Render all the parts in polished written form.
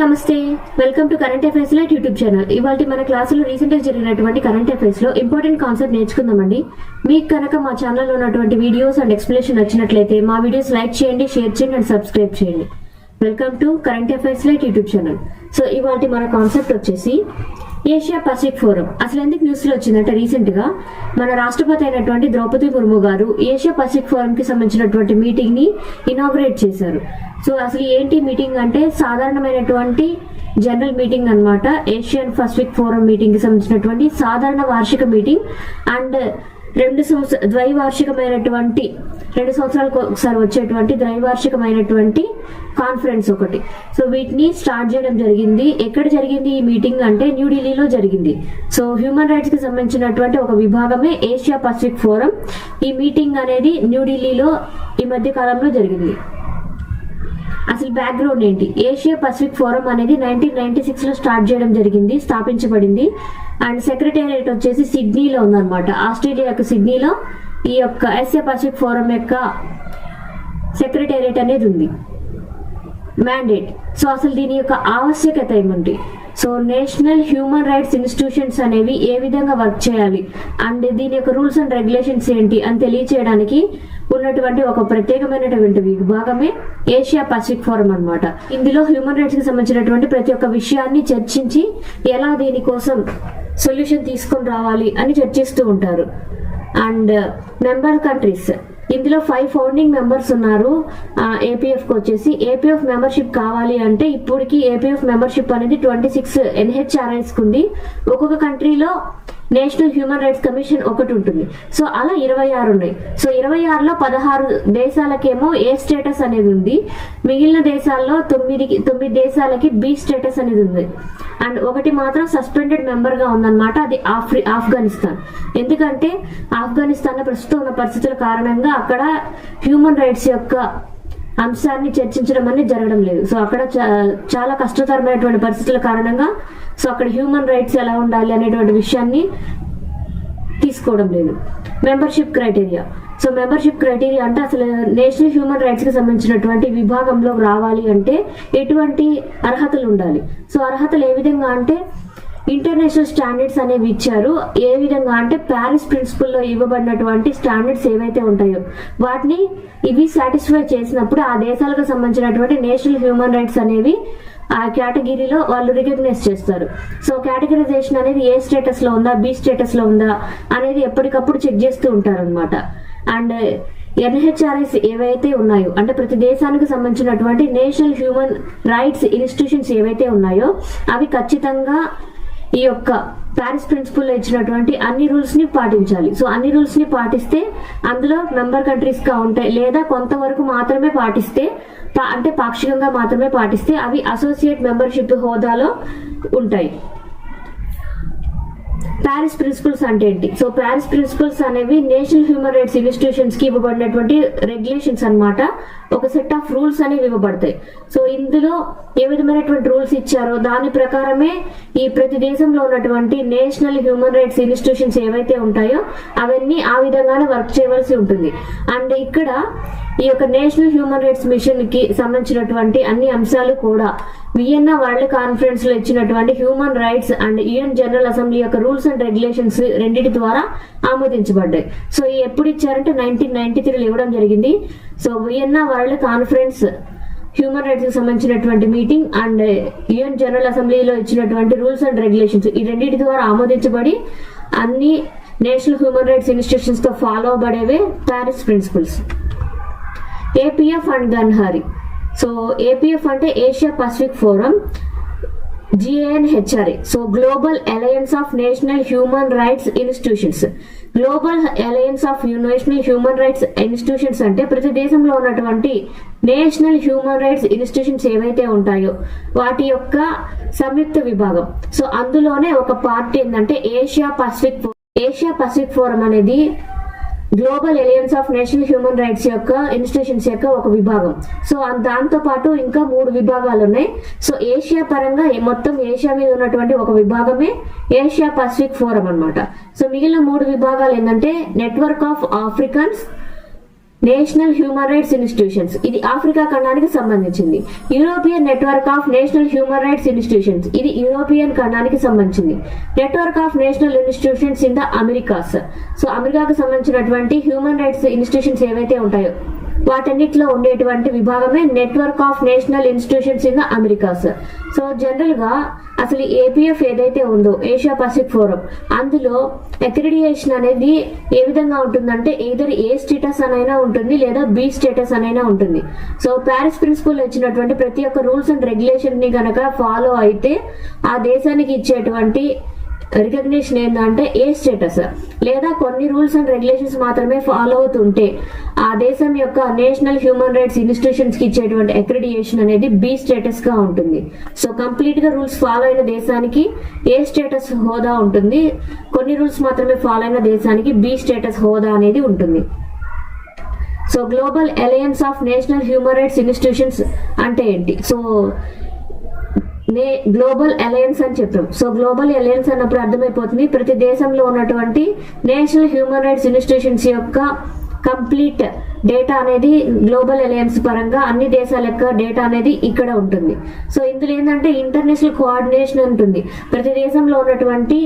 నమస్తే, welcome to current affairs light YouTube channel. ఇవాళ మన క్లాసులో రీసెంట్ గా జరిగినటువంటి కరెంట్ అఫైర్స్ లో ఇంపార్టెంట్ కాన్సెప్ట్ నేర్చుకుందామండి. మీకు కనుక మా ఛానల్లో ఉన్నటువంటి వీడియోస్ అండ్ ఎక్స్ప్లెనేషన్ నచ్చినట్లయితే మా వీడియోస్ లైక్ చేయండి, షేర్ చేయండి అండ్ సబ్స్క్రైబ్ చేయండి. Welcome to current affairs light YouTube channel. So ఇవాళ మన కాన్సెప్ట్ వచ్చేసి ఏషియా పసిఫిక్ ఫోరం. అసలు ఎందుకు న్యూస్ లో వచ్చిందంటే, రీసెంట్ గా మన రాష్ట్రపతి అయినటువంటి ద్రౌపది ముర్ము గారు ఏషియా పసిఫిక్ ఫోరం కి సంబంధించినటువంటి మీటింగ్ ని ఇనాగ్రేట్ చేశారు. సో అసలు ఏంటి మీటింగ్ అంటే, సాధారణమైనటువంటి జనరల్ మీటింగ్ అన్నమాట. ఏషియన్ పసిఫిక్ ఫోరం మీటింగ్ కి సంబంధించినటువంటి సాధారణ వార్షిక మీటింగ్ అండ్ ద్వైవార్షికమైనటువంటి 2 సంవత్సరాలకు ఒకసారి వచ్చేటువంటి ద్వైవార్షికమైనటువంటి కాన్ఫరెన్స్ ఒకటి. సో వీటిని స్టార్ట్ చేయడం జరిగింది. ఎక్కడ జరిగింది ఈ మీటింగ్ అంటే న్యూఢిల్లీలో జరిగింది. సో హ్యూమన్ రైట్స్ కి సంబంధించినటువంటి ఒక విభాగమే ఏషియా పసిఫిక్ ఫోరం. ఈ మీటింగ్ అనేది న్యూఢిల్లీలో ఈ మధ్య కాలంలో జరిగింది. అసలు బ్యాక్గ్రౌండ్ ఏంటి? ఏషియా పసిఫిక్ ఫోరం అనేది 1996 లో స్టార్ట్ చేయడం జరిగింది, స్థాపించబడింది. అండ్ సెక్రటేరియట్ వచ్చేసి సిడ్నీలో ఉందన్నమాట. ఆస్ట్రేలియా యొక్క సిడ్నీలో ఈ యొక్క ఏషియా పసిఫిక్ ఫోరం యొక్క సెక్రటేరియట్ అనేది ఉంది. మ్యాండేట్. సో అసలు దీని యొక్క ఆవశ్యకత ఏమిటి? So national human rights institutions అనేవి ఏ విధంగా వర్క్ చేయాలి అండ్ దీని యొక్క రూల్స్ అండ్ రెగ్యులేషన్స్ ఏంటి అని తెలియచేయడానికి ఉన్నటువంటి ఒక ప్రత్యేకమైనటువంటి విభాగమే ఏషియా పసిఫిక్ ఫోరం అన్నమాట. ఇందులో హ్యూమన్ రైట్స్ కి సంబంధించినటువంటి ప్రతి ఒక్క విషయాన్ని చర్చించి ఎలా దీనికోసం సొల్యూషన్ తీసుకొని రావాలి అని చర్చిస్తూ ఉంటారు. అండ్ మెంబర్ కంట్రీస్, ఇందులో 5 ఫౌండింగ్ మెంబర్స్ ఉన్నారు. ఏపీఎఫ్ కి వచ్చేసి ఏపీఎఫ్ మెంబర్షిప్ కావాలి అంటే ఇప్పటికి ఏపీఎఫ్ మెంబర్షిప్ అనేది 26 NHRIs కు ఉంది. ఒక్కొక్క కంట్రీలో నేషనల్ హ్యూమన్ రైట్స్ కమిషన్ ఒకటి ఉంటుంది. సో అలా 26 ఉన్నాయి. సో 26లో 16 దేశాలకేమో ఏ స్టేటస్ అనేది ఉంది, మిగిలిన దేశాల్లో 9 దేశాలకి బి స్టేటస్ అనేది ఉంది. అండ్ ఒకటి మాత్రం సస్పెండెడ్ మెంబర్ గా ఉందన్నమాట, అది ఆఫ్ఘనిస్తాన్. ఎందుకంటే ఆఫ్ఘనిస్తాన్ లో ప్రస్తుతం ఉన్న పరిస్థితుల కారణంగా అక్కడ హ్యూమన్ రైట్స్ యొక్క అంశాన్ని చర్చించడం అనేది జరగడం లేదు. సో అక్కడ చాలా కష్టతరమైనటువంటి పరిస్థితుల కారణంగా సో అక్కడ హ్యూమన్ రైట్స్ ఎలా ఉండాలి అనేటువంటి విషయాన్ని తీసుకోవడం లేదు. Membership criteria. So membership criteria అంటే అసలు నేషనల్ హ్యూమన్ రైట్స్ కి సంబంధించినటువంటి విభాగంలో రావాలి అంటే ఎటువంటి అర్హతలు ఉండాలి? సో అర్హతలు ఏ విధంగా అంటే, ఇంటర్నేషనల్ స్టాండర్డ్స్ అనేవి ఇచ్చారు. ఏ విధంగా అంటే ప్యారిస్ ప్రిన్సిపల్లో ఇవ్వబడినటువంటి స్టాండర్డ్స్ ఏవైతే ఉంటాయో వాటిని ఇవి సాటిస్ఫై చేసినప్పుడు ఆ దేశాలకు సంబంధించినటువంటి నేషనల్ హ్యూమన్ రైట్స్ అనేవి ఆ కేటగిరీలో వాళ్ళు రికగ్నైజ్ చేస్తారు. సో కేటగిరైజేషన్ అనేది ఏ స్టేటస్ లో ఉందా, బి స్టేటస్ లో ఉందా అనేది ఎప్పటికప్పుడు చెక్ చేస్తూ ఉంటారు అనమాట. అండ్ NHRIs ఏవైతే ఉన్నాయో అంటే ప్రతి దేశానికి సంబంధించినటువంటి నేషనల్ హ్యూమన్ రైట్స్ ఇన్స్టిట్యూషన్స్ ఏవైతే ఉన్నాయో అవి ఖచ్చితంగా ఈ యొక్క ప్యారిస్ ప్రిన్సిపల్ ఇచ్చినటువంటి అన్ని రూల్స్ ని పాటించాలి. సో అన్ని రూల్స్ ని పాటిస్తే అందులో మెంబర్ కంట్రీస్ గా ఉంటాయి, లేదా కొంతవరకు మాత్రమే పాటిస్తే అంటే పాక్షికంగా మాత్రమే పాటిస్తే అవి అసోసియేట్ మెంబర్షిప్ హోదాలో ఉంటాయి. ప్యారిస్ ప్రిన్సిపల్స్ అంటే ఏంటి? సో ప్యారిస్ ప్రిన్సిపల్స్ అనేవి నేషనల్ హ్యూమన్ రైట్స్ ఇన్స్టిట్యూషన్స్ కి ఇవ్వబడినటువంటి రెగ్యులేషన్స్ అన్నమాట. ఒక సెట్ ఆఫ్ రూల్స్ అనేవి ఇవ్వబడతాయి. సో ఇందులో ఏ విధమైనటువంటి రూల్స్ ఇచ్చారో దాని ప్రకారమే ఈ ప్రతి దేశంలో ఉన్నటువంటి నేషనల్ హ్యూమన్ రైట్స్ ఇన్స్టిట్యూషన్స్ ఏవైతే ఉంటాయో అవన్నీ ఆ విధంగానే వర్క్ చేయవలసి ఉంటుంది. అండ్ ఇక్కడ ఈ యొక్క నేషనల్ హ్యూమన్ రైట్స్ మిషన్ కి సంబంధించినటువంటి అన్ని అంశాలు కూడా వియన్నా వరల్డ్ కాన్ఫరెన్స్ లో ఇచ్చినటువంటి human rights and UN general assembly యొక్క రూల్స్ అండ్ రెగ్యులేషన్స్ రెండింటి ద్వారా ఆమోదించబడ్డాయి. సో ఎప్పుడు ఇచ్చారంటే 1993లో ఇవ్వడం జరిగింది. So Vienna world conference human rights కి సంబంధించినటువంటి మీటింగ్ అండ్ UN జనరల్ అసెంబ్లీలో ఇచ్చినటువంటి రూల్స్ అండ్ రెగ్యులేషన్స్ ఈ రెండింటి ద్వారా ఆమోదించబడి అన్ని నేషనల్ హ్యూమన్ రైట్స్ ఇన్స్టిట్యూషన్స్ తో ఫాలో అవబడేవే Paris principles. APF and GANHRI. So APF అంటే Asia Pacific forum, GANHRI. So global alliance of national human rights institutions. Global alliance of national human rights institutions అంటే ప్రతి దేశంలో ఉన్నటువంటి national human rights institutions ఏవైతే ఉంటాయో వాటి యొక్క సంయుక్త విభాగం. సో అందులోనే ఒక పార్ట్ ఏంటంటే ఏషియా పసిఫిక్ ఫోరం అనేది global alliance of national human rights యొక్క ఇన్స్టిట్యూషన్స్ యొక్క ఒక విభాగం. సో దాంతో పాటు ఇంకా 3 విభాగాలు ఉన్నాయి. సో ఏషియా పరంగా మొత్తం ఏషియా మీద ఉన్నటువంటి ఒక విభాగమే ఏషియా పసిఫిక్ ఫోరం అన్నమాట. సో మిగిలిన 3 విభాగాలు ఏంటంటే network of Africans, national human rights institutions, ఇది ఆఫ్రికా ఖండానికి సంబంధించింది. European network of national human rights institutions, ఇది యూరోపియన్ ఖండానికి సంబంధించింది. Network of national institutions in the Americas, so అమెరికాకు సంబంధించినటువంటి హ్యూమన్ రైట్స్ ఇన్స్టిట్యూషన్స్ ఏవైతే ఉంటాయో వాటన్నిటిలో ఉండేటువంటి విభాగమే network of national institutions in the Americas. So general గా అసలు ఏపీఎఫ్ ఏదైతే ఉందో ఏషియా పసిఫిక్ ఫోరం, అందులో అక్రిడియేషన్ అనేది ఏ విధంగా ఉంటుందంటే ఎయిదర్ ఏ స్టేటస్ అనైనా ఉంటుంది లేదా బి స్టేటస్ అనైనా ఉంటుంది. సో ప్యారిస్ ప్రిన్సిపల్ ఇచ్చినటువంటి ప్రతి ఒక్క రూల్స్ అండ్ రెగ్యులేషన్ ని గనక ఫాలో అయితే ఆ దేశానికి ఇచ్చేటువంటి రికగ్నిషన్ ఏంటంటే ఏ స్టేటస్, లేదా కొన్ని రూల్స్ అండ్ రెగ్యులేషన్స్ మాత్రమే ఫాలో అవుతుంటే ఆ దేశం యొక్క నేషనల్ హ్యూమన్ రైట్స్ ఇన్స్టిట్యూషన్స్ కి ఇచ్చేటువంటి అక్రిడియేషన్ అనేది బి స్టేటస్ గా ఉంటుంది. సో కంప్లీట్ గా రూల్స్ ఫాలో అయిన దేశానికి ఏ స్టేటస్ హోదా ఉంటుంది, కొన్ని రూల్స్ మాత్రమే ఫాలో అయిన దేశానికి బి స్టేటస్ హోదా అనేది ఉంటుంది. So global alliance of national human rights institutions అంటే ఏంటి? సో గ్లోబల్ అలయన్స్ అని చెప్పాం. సో గ్లోబల్ అలయన్స్ అన్నప్పుడు అర్థమైపోతుంది ప్రతి దేశంలో ఉన్నటువంటి నేషనల్ హ్యూమన్ రైట్స్ ఇన్స్టిట్యూషన్స్ యొక్క కంప్లీట్ డేటా అనేది గ్లోబల్ అలయన్స్ పరంగా అన్ని దేశాల యొక్క డేటా అనేది ఇక్కడ ఉంటుంది. సో ఇందులో ఏంటంటే ఇంటర్నేషనల్ కోఆర్డినేషన్ ఉంటుంది. ప్రతి దేశంలో ఉన్నటువంటి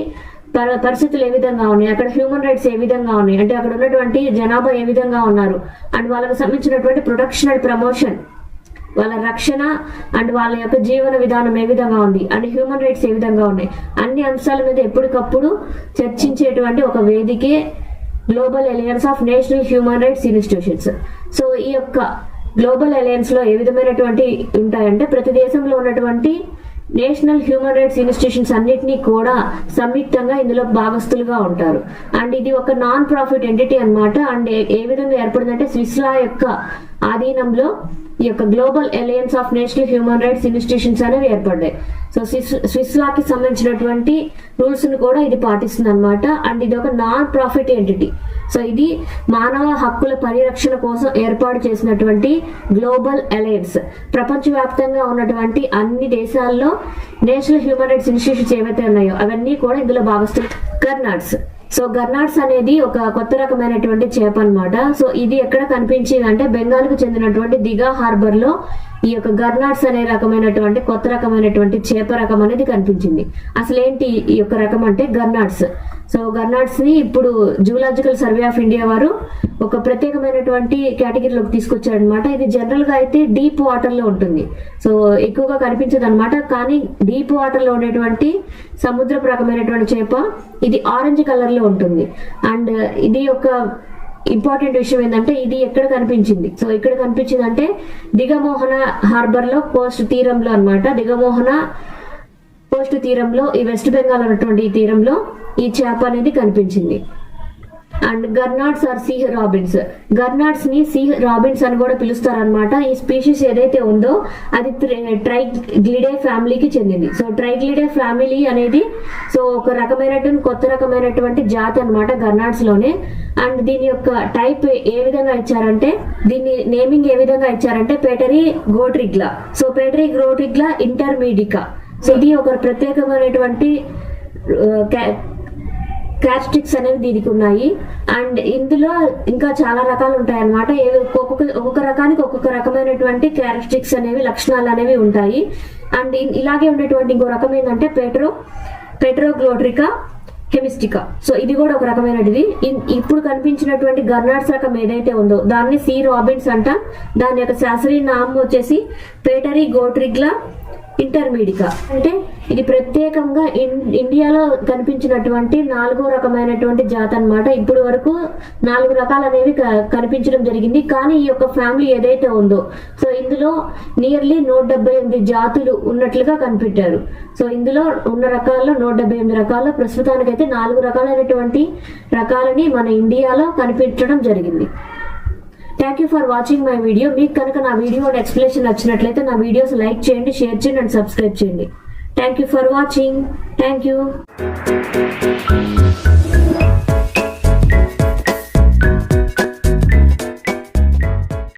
పరిస్థితులు ఏ విధంగా ఉన్నాయి, అక్కడ హ్యూమన్ రైట్స్ ఏ విధంగా ఉన్నాయి, అంటే అక్కడ ఉన్నటువంటి జనాభా ఏ విధంగా ఉన్నారు, అండ్ వాళ్ళకి సంబంధించినటువంటి ప్రొటెక్షన్ అండ్ ప్రమోషన్, వాళ్ళ రక్షణ అండ్ వాళ్ళ యొక్క జీవన విధానం ఏ విధంగా ఉంది, అండ్ హ్యూమన్ రైట్స్ ఏ విధంగా ఉన్నాయి, అన్ని అంశాల మీద ఎప్పటికప్పుడు చర్చించేటువంటి ఒక వేదికే global alliance of national human rights institutions. So ఈ యొక్క గ్లోబల్ అలయన్స్ లో ఏ విధమైనటువంటి ఉంటాయంటే ప్రతి దేశంలో ఉన్నటువంటి నేషనల్ హ్యూమన్ రైట్స్ ఇన్స్టిట్యూషన్స్ అన్నిటినీ కూడా సంయుక్తంగా ఇందులో భాగస్తులుగా ఉంటారు. అండ్ ఇది ఒక నాన్ ప్రాఫిట్ ఎంటిటీ అన్నమాట. అండ్ ఏ విధంగా ఏర్పడిందంటే స్విస్ లా యొక్క ఆధీనంలో ఈ యొక్క global alliance of national human rights institutions అనేవి ఏర్పడ్డాయి. సో స్విస్ లాకి సంబంధించినటువంటి రూల్స్ ను కూడా ఇది పాటిస్తుంది అనమాట. అండ్ ఇది ఒక నాన్ ప్రాఫిట్ ఎంటిటీ. సో ఇది మానవ హక్కుల పరిరక్షణ కోసం ఏర్పాటు చేసినటువంటి గ్లోబల్ అలయన్స్. ప్రపంచవ్యాప్తంగా ఉన్నటువంటి అన్ని దేశాల్లో నేషనల్ హ్యూమన్ రైట్స్ ఇన్స్టిట్యూషన్స్ ఏవైతే ఉన్నాయో అవన్నీ కూడా ఇందులో భాగస్తులు. గర్నాడ్స్, సో గర్నాడ్స్ అనేది ఒక కొత్త రకమైనటువంటి చేప అన్నమాట. సో ఇది ఎక్కడ కనిపించింది అంటే బెంగాల్ కు చెందినటువంటి దిగా హార్బర్ లో ఈ యొక్క గర్నాడ్స్ అనే రకమైనటువంటి కొత్త రకమైనటువంటి చేప రకం అనేది కనిపించింది. అసలు ఏంటి ఈ యొక్క రకం అంటే గర్నాడ్స్. సో గర్నాడ్స్ ని ఇప్పుడు జూలాజికల్ సర్వే ఆఫ్ ఇండియా వారు ఒక ప్రత్యేకమైనటువంటి కేటగిరీలోకి తీసుకొచ్చారనమాట. ఇది జనరల్ గా అయితే డీప్ వాటర్ లో ఉంటుంది, సో ఎక్కువగా కనిపించదు అనమాట. కానీ డీప్ వాటర్ లో ఉండేటువంటి సముద్రపు రకమైనటువంటి చేప ఇది ఆరెంజ్ కలర్ లో ఉంటుంది. అండ్ ఇది ఒక ఇంపార్టెంట్ విషయం ఏంటంటే ఇది ఎక్కడ కనిపించింది, సో ఇక్కడ కనిపించింది అంటే దిగమోహన హార్బర్ లో కోస్ట్ తీరంలో అన్నమాట. దిగమోహన కోస్ట్ తీరంలో ఈ వెస్ట్ బెంగాల్ ఉన్నటువంటి ఈ తీరంలో ఈ చేప అనేది కనిపించింది. And gurnards are sea robins. Gurnards ని సీ రాబిన్స్ అని కూడా పిలుస్తారనమాట. ఈ స్పీషీస్ ఏదైతే ఉందో అది ట్రైగ్లిడే ఫ్యామిలీకి చెందింది. సో ట్రైగ్లిడే ఫ్యామిలీ అనేది సో ఒక రకమైనటువంటి కొత్త రకమైనటువంటి జాతి అనమాట గర్నాడ్స్ లోనే. అండ్ దీని యొక్క టైప్ ఏ విధంగా ఇచ్చారంటే దీన్ని నేమింగ్ ఏ విధంగా ఇచ్చారంటే పేటరీ గోట్రిగ్లా. సో పేటరీ గోట్రిగ్లా ఇంటర్మీడికా. సో ఇది ఒక ప్రత్యేకమైనటువంటి క్యారెక్టరిస్టిక్స్ అనేవి దీనికి ఉన్నాయి. అండ్ ఇందులో ఇంకా చాలా రకాలు ఉంటాయి అన్నమాట. ఒక్కొక్క రకానికి ఒక్కొక్క రకమైనటువంటి క్యారెక్టరిస్టిక్స్ అనేవి లక్షణాలు అనేవి ఉంటాయి. అండ్ ఇలాగే ఉండేటువంటి ఇంకో రకం ఏంటంటే పెట్రోగ్లోట్రికా హెమిస్టికా. సో ఇది కూడా ఒక రకమైనది. ఇప్పుడు కనిపించినటువంటి గర్నాడ్స్ రకం ఏదైతే ఉందో దాన్ని సీ రాబిన్స్ అంటాం. దాని యొక్క శాస్త్రీయ నామం వచ్చేసి పేటరీ గోట్రిగ్లా ఇంటర్మీడికా. అంటే ఇది ప్రత్యేకంగా ఇండియాలో కనిపించినటువంటి 4వ రకమైనటువంటి జాతి అన్నమాట. ఇప్పుడు వరకు 4 రకాలు అనేవి కనిపించడం జరిగింది. కానీ ఈ యొక్క ఫ్యామిలీ ఏదైతే ఉందో సో ఇందులో నియర్లీ 178 జాతులు ఉన్నట్లుగా కనిపెట్టారు. సో ఇందులో ఉన్న రకాల్లో 178 రకాల్లో ప్రస్తుతానికైతే 4 రకాలైనటువంటి రకాలని మన ఇండియాలో కనిపించడం జరిగింది. Thank you for watching my video. మీకు కనుక నా వీడియో ఎక్స్ప్లెనేషన్ నచ్చినట్లయితే నా వీడియోస్ లైక్ చేయండి, షేర్ చేయండి అండ్ సబ్స్క్రైబ్ చేయండి. Thank you for watching. Thank you.